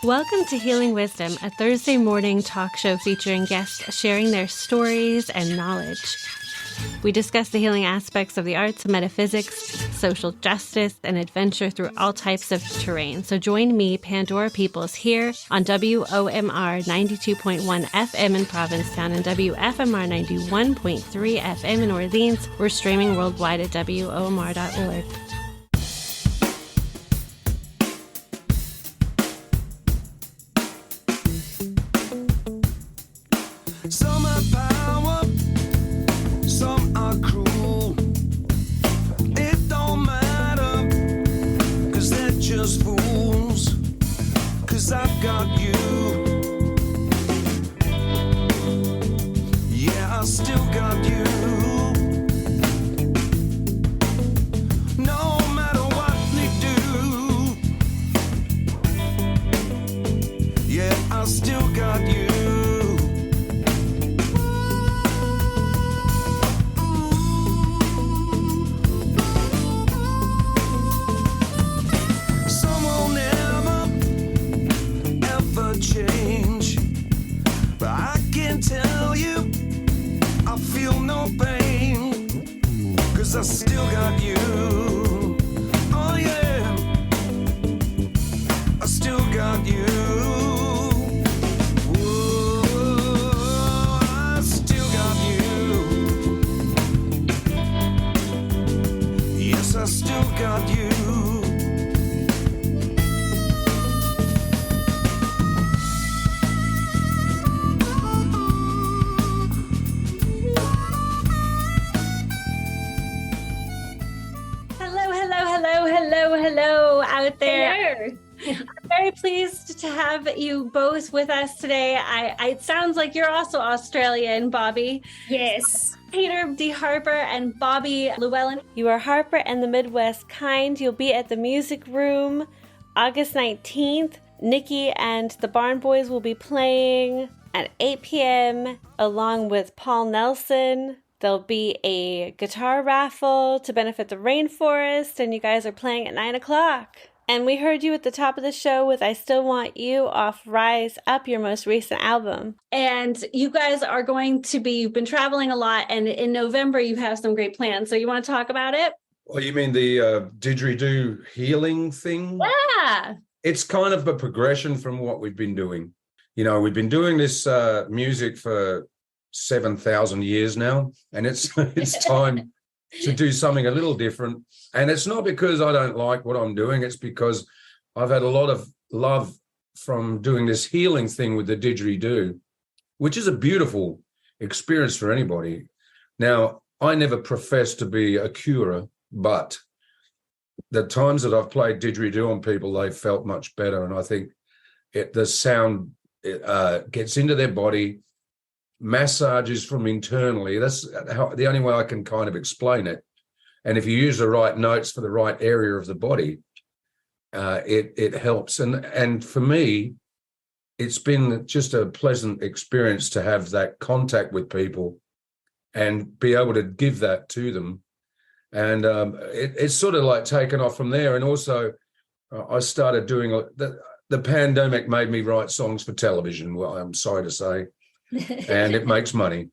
Welcome to Healing Wisdom, a Thursday morning talk show featuring guests sharing their stories and knowledge. We discuss the healing aspects of the arts, metaphysics, social justice, and adventure through all types of terrain. So join me, Pandora Peoples, here on WOMR 92.1 FM in Provincetown and WFMR 91.3 FM in Orleans. We're streaming worldwide at WOMR.org. Some are power, some are cruel. It don't matter, 'cause they're just fools. 'Cause I've got you. Yeah, I still got you. No matter what they do. Yeah, I still got you. Change, but I can tell you I feel no pain, 'cause I still got you. Oh yeah, I still got you. Whoa, I still got you. Yes, I still got you. Hello out there. Hello. I'm very pleased to have you both with us today. It sounds like you're also Australian, Bobbi. Yes. Peter D. Harper and Bobbi Llewellyn. You are Harper and the Midwest Kind. You'll be at the Music Room August 19th. Nikki and the Barnboys will be playing at 8 p.m. along with Paul Nelson. There'll be a guitar raffle to benefit the rainforest, and you guys are playing at 9 o'clock. And we heard you at the top of the show with I Still Want You off Rise Up, your most recent album. And you guys are going to be, you've been traveling a lot, and in November you have some great plans. So you want to talk about it? Well, you mean the didgeridoo healing thing? Yeah. It's kind of a progression from what we've been doing. You know, we've been doing this music for 7,000 years now, and it's time to do something a little different. And it's not because I don't like what I'm doing, it's because I've had a lot of love from doing this healing thing with the didgeridoo, which is a beautiful experience for anybody. Now, I never professed to be a curer, but the times that I've played didgeridoo on people, they've felt much better. And I think the sound gets into their body, massages from internally. That's the only way I can kind of explain it. And if you use the right notes for the right area of the body, it helps. And for me, it's been just a pleasant experience to have that contact with people and be able to give that to them. And it's sort of like taken off from there. And also, I started doing the pandemic made me write songs for television. Well, I'm sorry to say. And it makes money.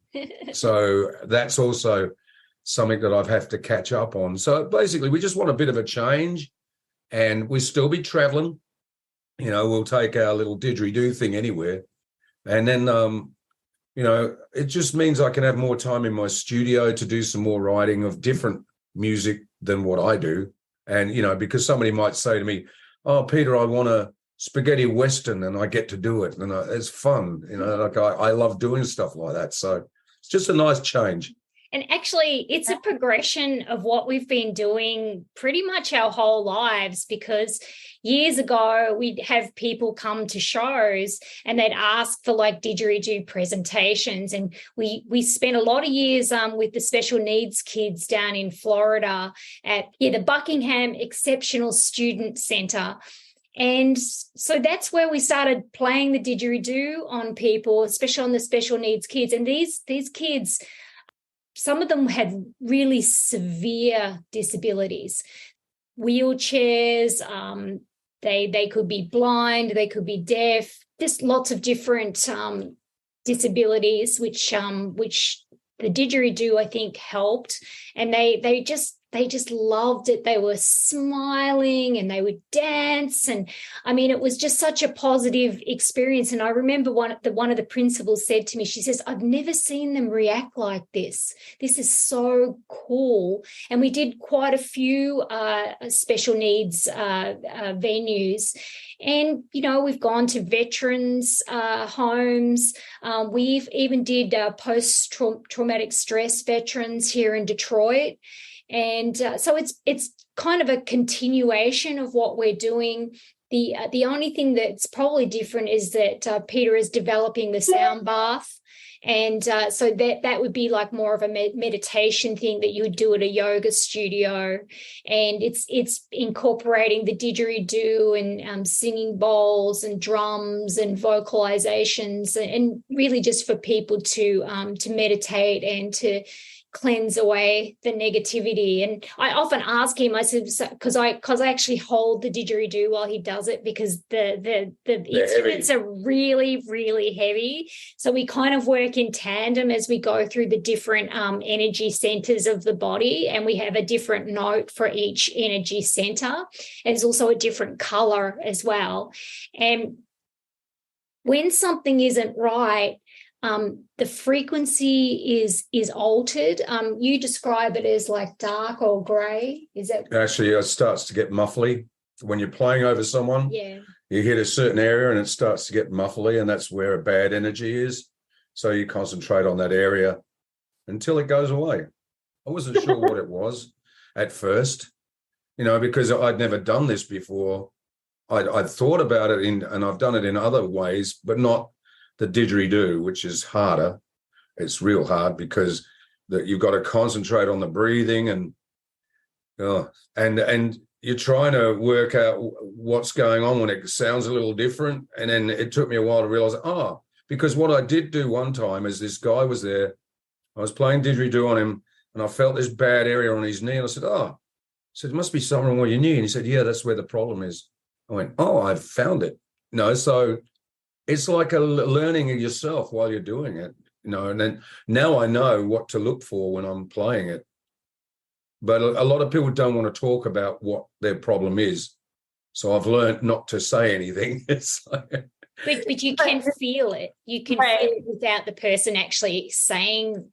So that's also something that I've had to catch up on. So basically, we just want a bit of a change, and we'll still be traveling. You know, we'll take our little didgeridoo thing anywhere. And then, you know, it just means I can have more time in my studio to do some more writing of different music than what I do. And, you know, because somebody might say to me, oh, Peter, I want a spaghetti western, and I get to do it, and it's fun, you know. Like I love doing stuff like that, so it's just a nice change. And actually, it's a progression of what we've been doing pretty much our whole lives, because years ago we'd have people come to shows and they'd ask for like didgeridoo presentations, and we spent a lot of years with the special needs kids down in Florida at the Buckingham Exceptional Student Center. And so that's where we started playing the didgeridoo on people, especially on the special needs kids. And these kids, some of them had really severe disabilities, wheelchairs, They could be blind, they could be deaf, just lots of different disabilities, which the didgeridoo, I think, helped. And they just loved it. They were smiling and they would dance. And I mean, it was just such a positive experience. And I remember one of the principals said to me, she says, I've never seen them react like this. This is so cool. And we did quite a few special needs venues. And, you know, we've gone to veterans' homes. We've even did post-traumatic stress veterans here in Detroit. And so it's kind of a continuation of what we're doing. The only thing that's probably different is that Peter is developing the sound bath. And so that would be like more of a meditation thing that you would do at a yoga studio. And it's incorporating the didgeridoo and singing bowls and drums and vocalizations, and really just for people to meditate and to cleanse away the negativity. And I often ask him, I said, because I actually hold the didgeridoo while he does it, because the instruments are really, really heavy. So we kind of work in tandem as we go through the different energy centers of the body, and we have a different note for each energy center. And it's also a different color as well. And when something isn't right, the frequency is altered. You describe it as like dark or grey. Is that actually it starts to get muffly when you're playing over someone? Yeah. You hit a certain area and it starts to get muffly, and that's where a bad energy is. So you concentrate on that area until it goes away. I wasn't sure what it was at first, you know, because I'd never done this before. I'd thought about it and I've done it in other ways, but not the didgeridoo, which is harder. It's real hard because you've got to concentrate on the breathing and you're trying to work out what's going on when it sounds a little different. And then it took me a while to realize, because what I did do one time is this guy was there. I was playing didgeridoo on him and I felt this bad area on his knee. And I said, there must be something wrong with your knee. And he said, yeah, that's where the problem is. I went, I've found it. So it's like a learning of yourself while you're doing it, you know, and then now I know what to look for when I'm playing it. But a lot of people don't want to talk about what their problem is. So I've learned not to say anything. But you can feel it. You can feel it without the person actually saying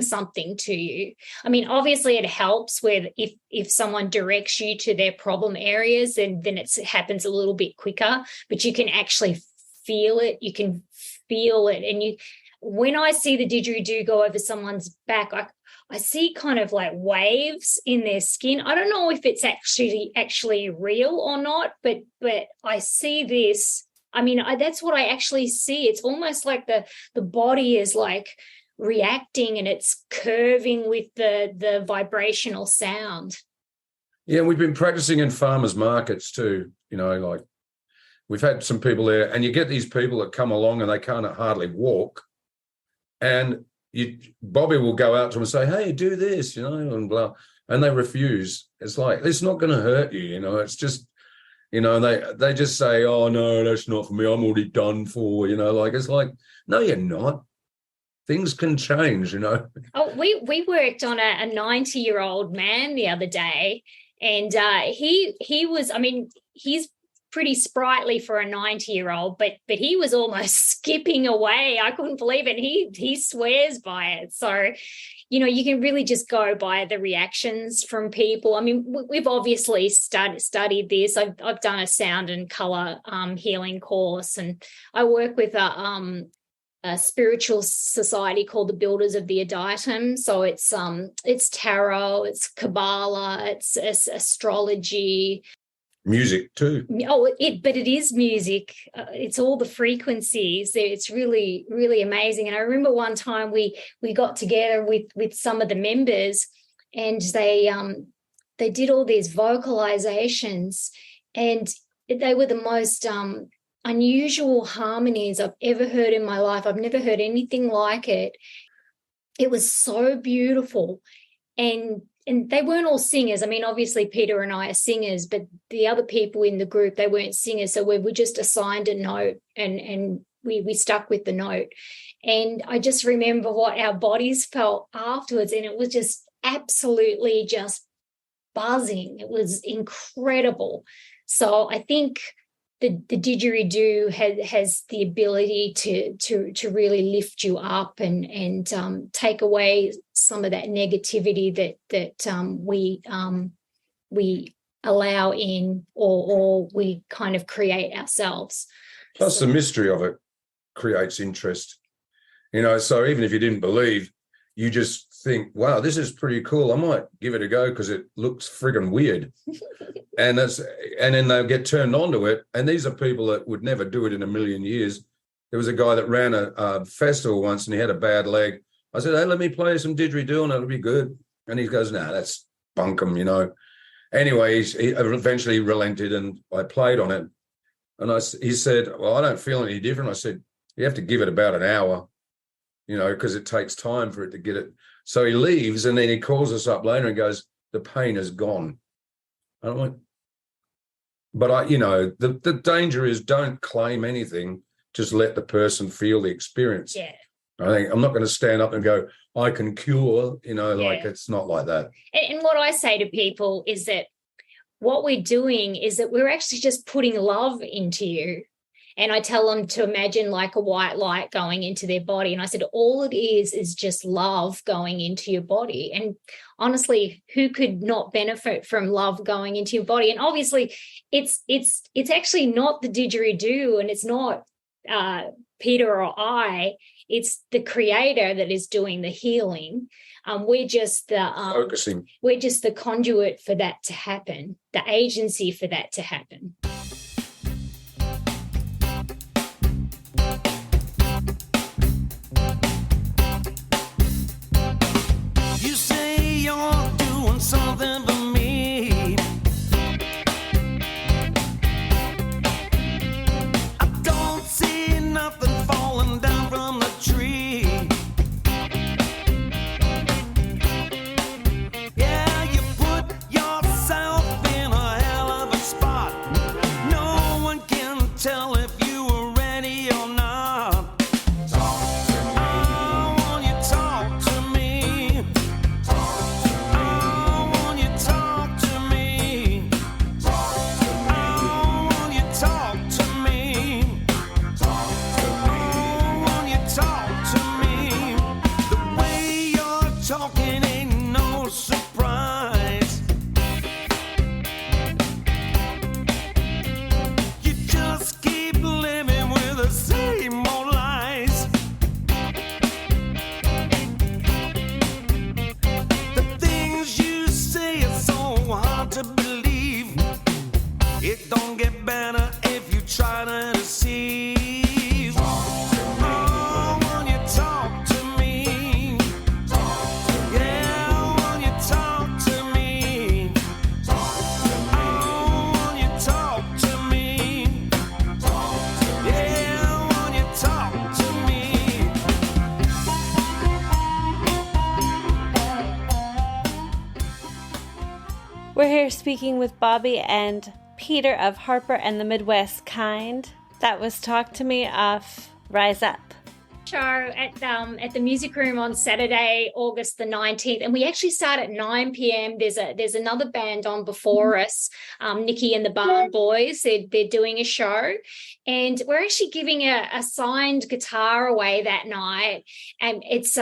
something to you. I mean, obviously it helps with if someone directs you to their problem areas, then it happens a little bit quicker, but you can actually feel it. You can feel it. And when I see the didgeridoo go over someone's back, I see kind of like waves in their skin. I don't know if it's actually real or not, but I see this. I mean, that's what I actually see. It's almost like the body is like reacting and it's curving with the vibrational sound. Yeah, we've been practicing in farmers markets too, you know, like we've had some people there, and you get these people that come along and they can't hardly walk, and Bobby will go out to them and say, hey, do this, you know, and blah, and they refuse. It's like, it's not going to hurt you, you know, it's just, you know, they just say, oh, no, that's not for me, I'm already done for, you know, like, it's like, no, you're not. Things can change, you know. Oh, we worked on a 90-year-old man the other day, and he was, I mean, he's pretty sprightly for a 90-year-old, but he was almost skipping away. I couldn't believe it. He swears by it. So, you know, you can really just go by the reactions from people. I mean, we've obviously studied this. I've done a sound and color healing course, and I work with a spiritual society called the Builders of the Aditum. So it's tarot, it's Kabbalah, it's astrology. Music too. But it is music. It's all the frequencies. It's really, really amazing. And I remember one time we got together with some of the members, and they did all these vocalizations, and they were the most unusual harmonies I've ever heard in my life. I've never heard anything like it. It was so beautiful. And and they weren't all singers. I mean, obviously Peter and I are singers, but the other people in the group, they weren't singers. So we were just assigned a note, and we stuck with the note. And I just remember what our bodies felt afterwards, and it was just absolutely just buzzing. It was incredible. So I think the didgeridoo has the ability to really lift you up and take away some of that negativity that we allow in, or we kind of create ourselves. Plus, the mystery of it creates interest. So even if you didn't believe, you just think, wow, this is pretty cool. I might give it a go because it looks friggin' weird. and then they'll get turned on to it. And these are people that would never do it in a million years. There was a guy that ran a festival once, and he had a bad leg. I said, hey, let me play some didgeridoo and it'll be good. And he goes, nah, that's bunkum, Anyway, he eventually relented, and I played on it. And he said, well, I don't feel any different. I said, you have to give it about an hour, because it takes time for it to get it. So he leaves, and then he calls us up later and goes, the pain is gone. And I went, but the danger is, don't claim anything. Just let the person feel the experience. Yeah. I think I'm not going to stand up and go, I can cure, like it's not like that. And what I say to people is that what we're doing is that we're actually just putting love into you. And I tell them to imagine like a white light going into their body. And I said, all it is just love going into your body. And honestly, who could not benefit from love going into your body? And obviously, it's actually not the didgeridoo, and it's not Peter or I. It's the creator that is doing the healing. We're just the focusing. We're just the conduit for that to happen, the agency for that to happen. You say you're doing something for me. I don't see nothing falling down from the tree. Yeah, you put yourself in a hell of a spot. No one can tell if you were ready or not. I want you to talk to me. I want you to talk to me. I want you to talk to me. I want you to talk to me. The way you're talking ain't no surprise. You just keep living with the same old lies. The things you say are so hard to believe. It don't get better if you try to deceive. Oh, when you talk to me. Yeah, when you talk to me. Oh, when you talk to me. Yeah, when you talk to me. We're here speaking with Bobbi and Peter of Harper and the Midwest Kind. That was Talk to Me off Rise Up. Show at the music room on Saturday, August the 19th, and we actually start at 9 p.m. There's another band on before us, Nikki and the Barnboys. They're doing a show, and we're actually giving a signed guitar away that night, and it's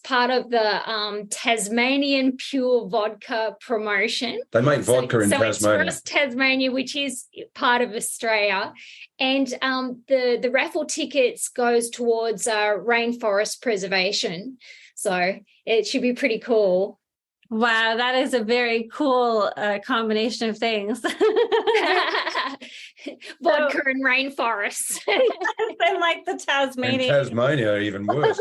part of the Tasmanian Pure Vodka promotion. They make vodka in Tasmania. It's Tasmania, which is part of Australia. And the raffle tickets goes towards rainforest preservation. So it should be pretty cool. Wow, that is a very cool combination of things. Vodka and rainforests. I like the Tasmania. In Tasmania, even worse.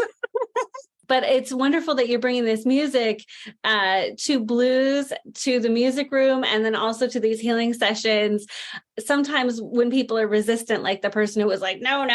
But it's wonderful that you're bringing this music to blues, to the music room, and then also to these healing sessions. Sometimes when people are resistant, like the person who was like, no,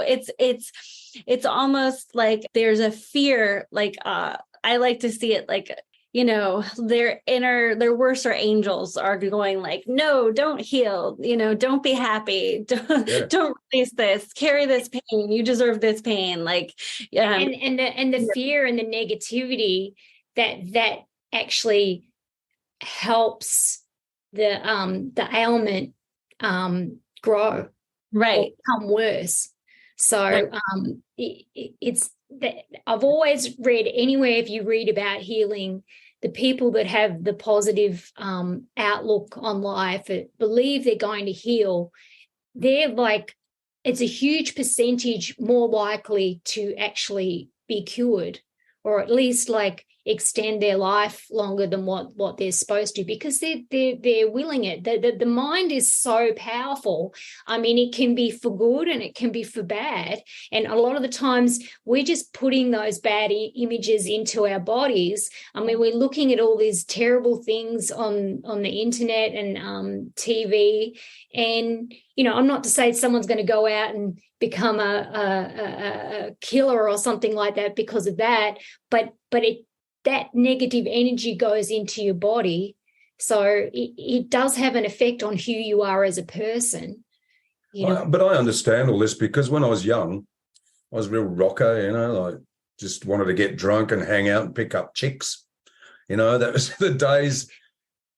it's almost like there's a fear. Like I like to see it like their worser angels are going like, no, don't heal, don't be happy, don't release this, carry this pain, you deserve this pain, like and the fear and the negativity that actually helps the ailment grow, right, or become worse. So it's that I've always read, anywhere if you read about healing, the people that have the positive outlook on life, believe they're going to heal, they're like, it's a huge percentage more likely to actually be cured, or at least like extend their life longer than what they're supposed to, because they're willing it. The mind is so powerful. I mean, it can be for good and it can be for bad. And a lot of the times we're just putting those bad images into our bodies. I mean, we're looking at all these terrible things on the internet and TV. And, I'm not to say someone's going to go out and become a killer or something like that because of that, but that negative energy goes into your body. So it does have an effect on who you are as a person. But I understand all this, because when I was young, I was a real rocker, I just wanted to get drunk and hang out and pick up chicks. That was the days.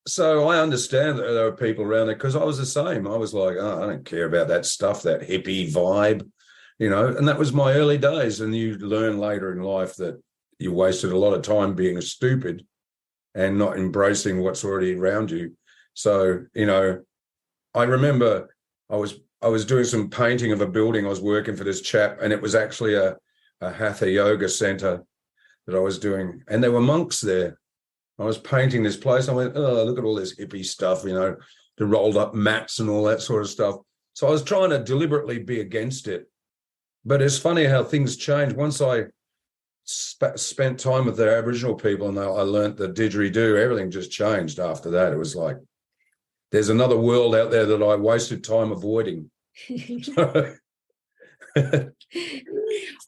So I understand that there were people around there, because I was the same. I was like, oh, I don't care about that stuff, that hippie vibe, and that was my early days. And you learn later in life that you wasted a lot of time being stupid and not embracing what's already around you. So, I remember I was doing some painting of a building. I was working for this chap, and it was actually a hatha yoga center that I was doing. And there were monks there. I was painting this place. I went, oh, look at all this hippie stuff, the rolled up mats and all that sort of stuff. So I was trying to deliberately be against it. But it's funny how things change. Once I spent time with the Aboriginal people and I learnt the didgeridoo, everything just changed after that. It was like, there's another world out there that I wasted time avoiding.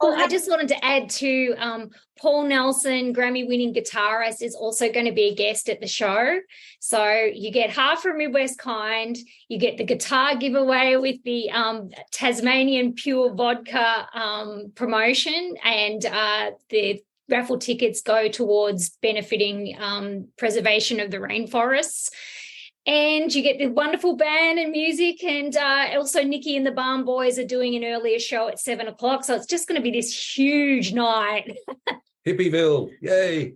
Well, I just wanted to add to Paul Nelson, Grammy-winning guitarist, is also going to be a guest at the show. So you get Harper and Midwest Kind, you get the guitar giveaway with the Tasmanian Pure Vodka promotion, and the raffle tickets go towards benefiting preservation of the rainforests. And you get the wonderful band and music, and also Nikki and the Barnboys are doing an earlier show at 7:00. So it's just going to be this huge night. Hippieville, yay.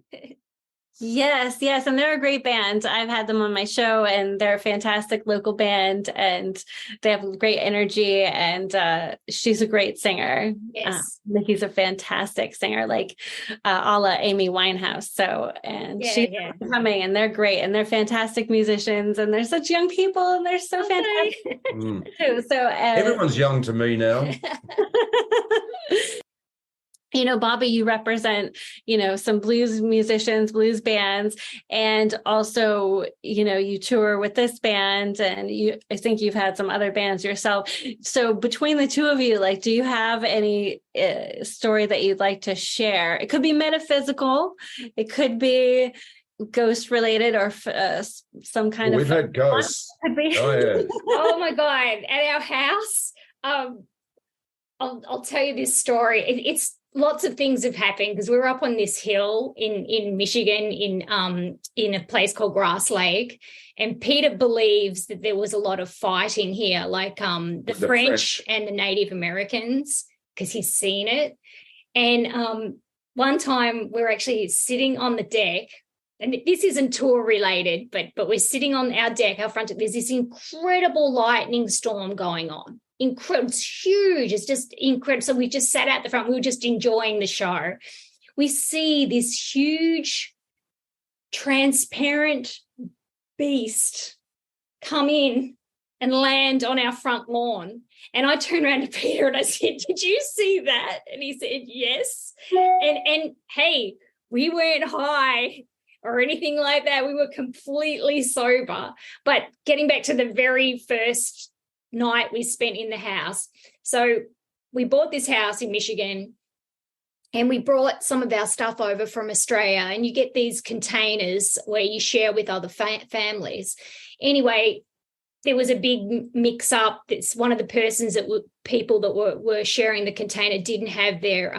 Yes, and they're a great band. I've had them on my show, and they're a fantastic local band, and they have great energy, and she's a great singer. Yes. Nikki's a fantastic singer, like a la Amy Winehouse. So, and she's coming, and they're great, and they're fantastic musicians, and they're such young people, and they're so fantastic too. So everyone's young to me now. Bobbi, you represent, some blues musicians, blues bands, and also, you tour with this band, and I think you've had some other bands yourself. So between the two of you, like, do you have any story that you'd like to share? It could be metaphysical, it could be ghost related, or some kind of. We've had ghosts. Could be. Oh yeah. Oh my God! At our house, I'll tell you this story. It's lots of things have happened, because we were up on this hill in Michigan in a place called Grass Lake, and Peter believes that there was a lot of fighting here, like the French and the Native Americans, because he's seen it. And one time we're actually sitting on the deck, and this isn't tour related, but we're sitting on our deck, our front deck. There's this incredible lightning storm going on. Incredible, it's huge. It's just incredible. So we just sat out the front. We were just enjoying the show. We see this huge, transparent beast come in and land on our front lawn. And I turned around to Peter and I said, "Did you see that?" And he said, "Yes." And hey, we weren't high or anything like that. We were completely sober. But getting back to the very first night we spent in the house. So we bought this house in Michigan, And we brought some of our stuff over from Australia, and you get these containers where you share with other families. Anyway, there was a big mix-up. It's one of the persons people that were sharing the container didn't have their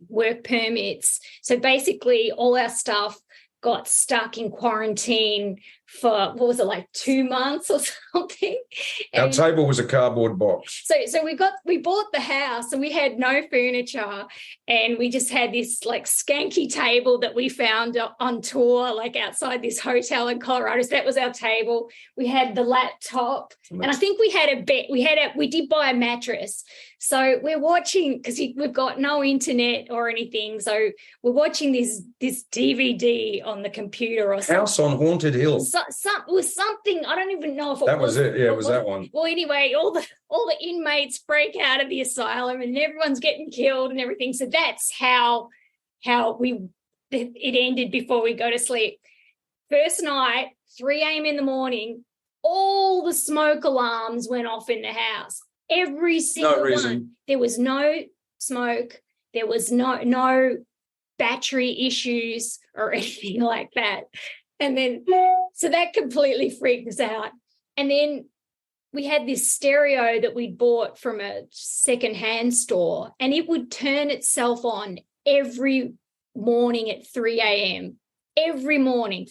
work permits. So basically all our stuff got stuck in quarantine for, what was it, like 2 months or something. Our table was a cardboard box. So we bought the house and we had no furniture, and we just had this like skanky table that we found on tour, like outside this hotel in Colorado. So that was our table. We had the laptop, and I think we had a bed. We did buy a mattress. So we're watching, because we've got no internet or anything. So we're watching this DVD on the computer or something. House on Haunted Hill. It was something, I don't even know if it was. That was it. Yeah, it was that one. Well, anyway, all the inmates break out of the asylum and everyone's getting killed and everything. So that's how it ended before we go to sleep. First night, 3 a.m. in the morning, all the smoke alarms went off in the house. Every single one. There was no smoke. There was no battery issues or anything like that. And then, so that completely freaked us out. And then we had this stereo that we'd bought from a secondhand store, and it would turn itself on every morning at 3 a.m. every morning,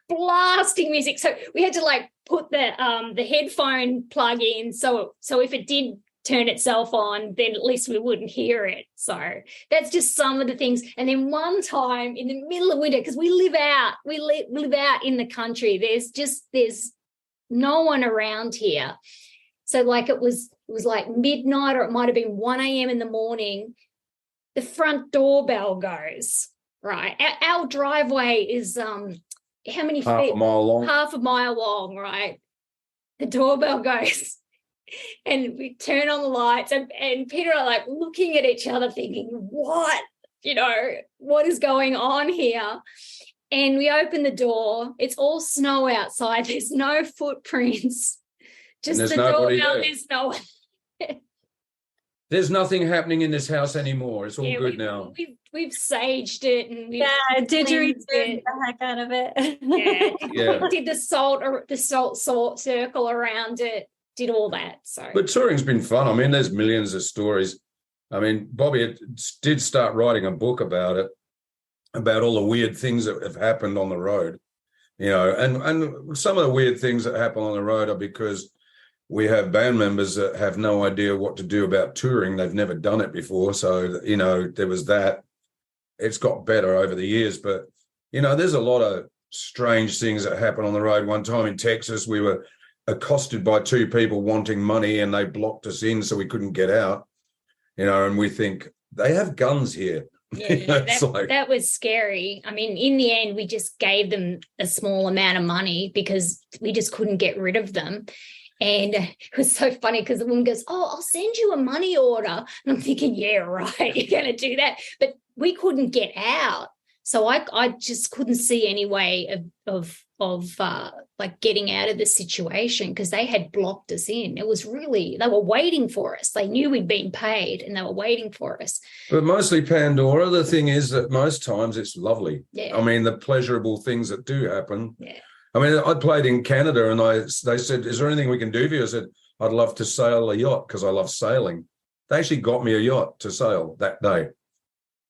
blasting music. So we had to like put the headphone plug in. So if it did turn itself on, then at least we wouldn't hear it. So that's just some of the things. And then one time in the middle of winter, because we live out in the country, there's no one around here. So like it was like midnight, or it might have been 1 a.m. in the morning, the front doorbell goes, right? Our driveway is how many feet? Half a mile long. Half a mile long, right? The doorbell goes. And we turn on the lights, and Peter are like looking at each other thinking, what is going on here? And we open the door. It's all snow outside. There's no footprints. Just the doorbell. There's no one. There's nothing happening in this house anymore. It's all good now. We've saged it, and we've didgeridoo the heck out of it. Yeah. Did the salt circle around it. Did all that. So, but touring's been fun. I mean, there's millions of stories. I mean, Bobby did start writing a book about it, about all the weird things that have happened on the road, and some of the weird things that happen on the road are because we have band members that have no idea what to do about touring. They've never done it before. So, there was that. It's got better over the years, but, there's a lot of strange things that happen on the road. One time in Texas, we were accosted by 2 people wanting money, and they blocked us in so we couldn't get out, and we think they have guns here. Yeah, that was scary. I mean, in the end, we just gave them a small amount of money because we just couldn't get rid of them. And it was so funny because the woman goes, "Oh, I'll send you a money order." And I'm thinking, yeah, right, you're going to do that. But we couldn't get out. So I just couldn't see any way of like getting out of the situation, because they had blocked us in. It was really, they were waiting for us. They knew we'd been paid and they were waiting for us. But mostly Pandora, the thing is that most times it's lovely. Yeah. I mean, the pleasurable things that do happen. Yeah. I mean, I played in Canada, and they said, "Is there anything we can do for you?" I said, "I'd love to sail a yacht because I love sailing." They actually got me a yacht to sail that day.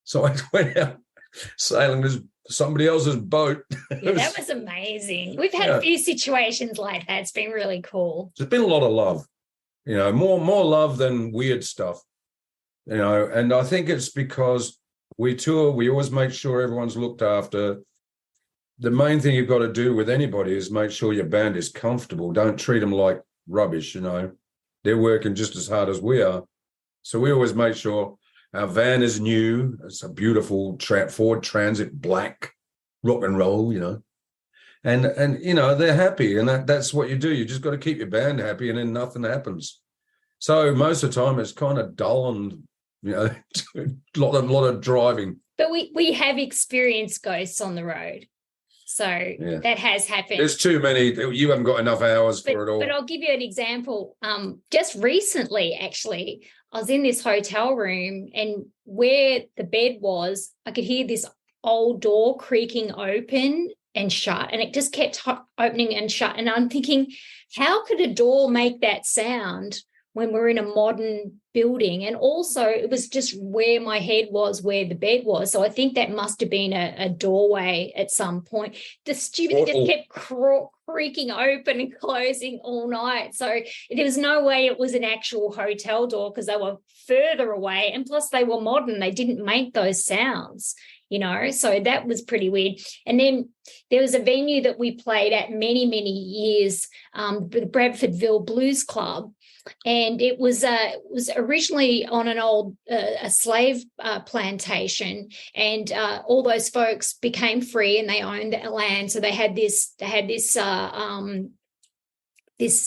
So I went out sailing with somebody else's boat. Yeah, that was amazing. We've had a few situations like that. It's been really cool. There's been a lot of love, more love than weird stuff, and I think it's because we tour, we always make sure everyone's looked after. The main thing you've got to do with anybody is make sure your band is comfortable. Don't treat them like rubbish, They're working just as hard as we are. So we always make sure our van is new. It's a beautiful Ford Transit, black, rock and roll, And they're happy, and that's what you do. You just got to keep your band happy, and then nothing happens. So most of the time it's kind of dull and, a lot of driving. But we have experienced ghosts on the road. So that has happened. There's too many. You haven't got enough hours for it all. But I'll give you an example. Just recently, actually, I was in this hotel room, and where the bed was, I could hear this old door creaking open and shut, and it just kept opening and shut. And I'm thinking, how could a door make that sound when we're in a modern building? And also it was just where my head was, where the bed was. So I think that must have been a doorway at some point. The stupid just kept creaking open and closing all night. So there was no way it was an actual hotel door, because they were further away. And plus they were modern. They didn't make those sounds, so that was pretty weird. And then there was a venue that we played at many, many years, the Bradfordville Blues Club. And it was originally on an old a slave plantation, and all those folks became free and they owned the land. So they had this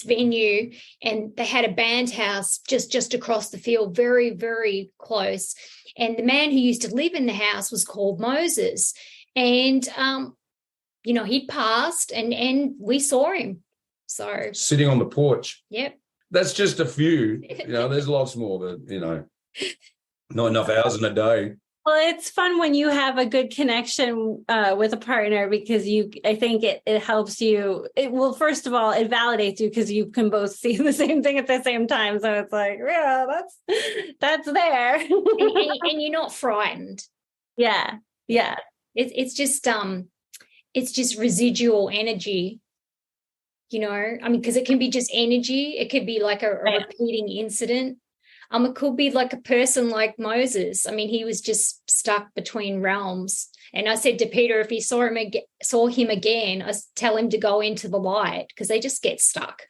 venue, and they had a band house just across the field, very, very close. And the man who used to live in the house was called Moses, and he'd passed, and we saw him. So sitting on the porch. Yep. That's just a few. There's lots more, but not enough hours in a day. Well, it's fun when you have a good connection with a partner, because I think it helps you. First of all, it validates you because you can both see the same thing at the same time. So it's like, yeah, that's there. and you're not frightened. Yeah. It's just residual energy. Because it can be just energy. It could be like a repeating incident. It could be like a person like Moses. He was just stuck between realms. And I said to Peter, if he saw him again, I tell him to go into the light, because they just get stuck.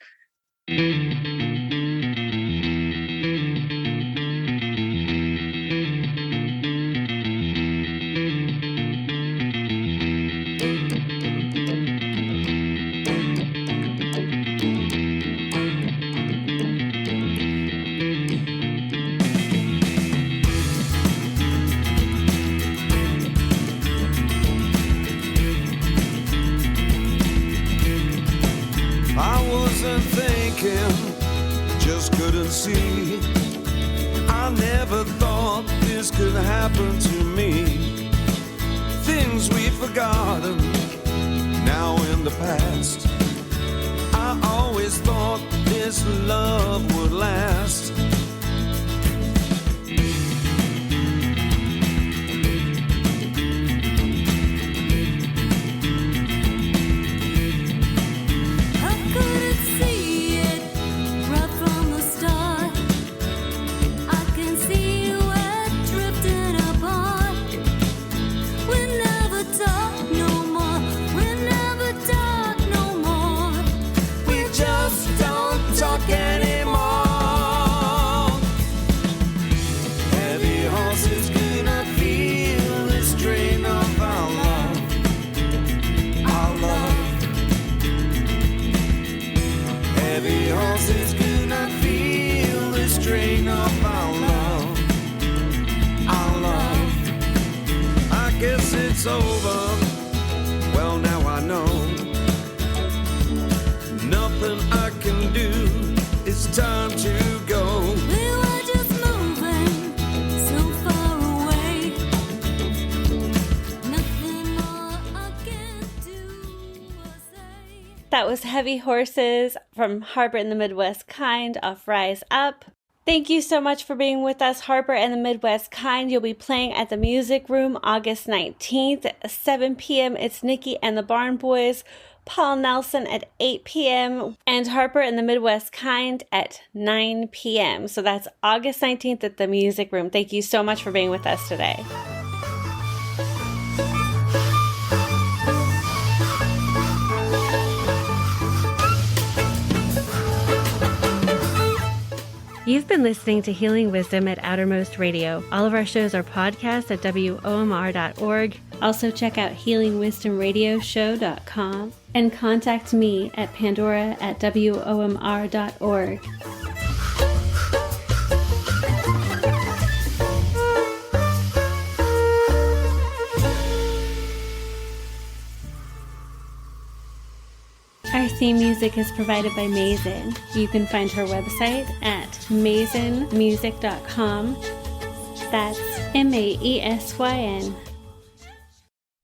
Just couldn't see. I never thought this could happen to me. Things we've forgotten now in the past. I always thought this love would last. Over. Well, now I know nothing I can do. It's time to go. We were just moving so far away. Nothing more I can do or say. That was Heavy Horses from Harper and the Midwest Kind off Rise Up. Thank you so much for being with us, Harper and the Midwest Kind. You'll be playing at the Music Room August 19th at 7 p.m. It's Nikki and the Barnboys, Paul Nelson at 8 p.m., and Harper and the Midwest Kind at 9 p.m. So that's August 19th at the Music Room. Thank you so much for being with us today. You've been listening to Healing Wisdom at Outermost Radio. All of our shows are podcasts at WOMR.org. Also check out healingwisdomradioshow.com and contact me at pandora@WOMR.org. Our theme music is provided by Mason. You can find her website at masonmusic.com. That's MAESYN.